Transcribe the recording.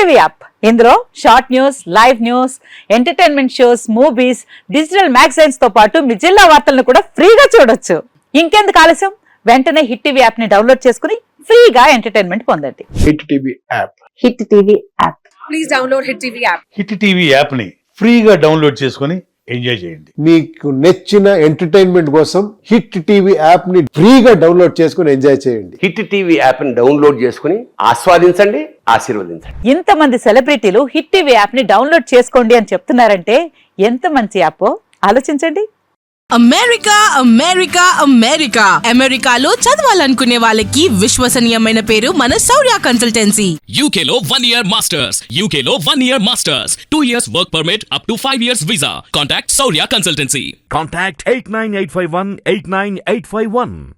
TV app ఇందులో short news, live news, entertainment shows, movies, digital magazines తో పాటు మీ జిల్లా వార్తలను కూడా ఫ్రీగా చూడొచ్చు. ఇంకెందుకు ఆలస్యం, వెంటనే హిట్ టీవీ యాప్ ని డౌన్లోడ్ చేసుకుని ఫ్రీగా ఎంటర్టైన్మెంట్ పొందండి. Hit TV app. Hit TV app. Please download hit TV app. Hit TV app ని ఫ్రీగా డౌన్లోడ్ చేసుకుని ఎంజాయ్ చేయండి. మీకు నచ్చిన ఎంటర్టైన్మెంట్ కోసం హిట్ టీవీ యాప్ ని ఫ్రీగా డౌన్లోడ్ చేసుకుని ఎంజాయ్ చేయండి. హిట్ టీవీ యాప్ ని డౌన్లోడ్ చేసుకుని ఆస్వాదించండి, ఆశీర్వదించండి. ఇంతమంది సెలబ్రిటీలు హిట్ టీవీ యాప్ ని డౌన్లోడ్ చేసుకోండి అని చెప్తున్నారంటే ఎంత మంచి యాప్ ఆలోచించండి. అమెరికా అమెరికా అమెరికా అమెరికాలో చదవాలనుకునే వాళ్ళకి విశ్వసనీయమైన పేరు మన శౌర్య కన్సల్టెన్సీ. UK లో 1 year masters, UK లో 1 year masters, 2 years work permit up to 5 years visa. Contact Saurya Consultancy. Contact 89851 89851.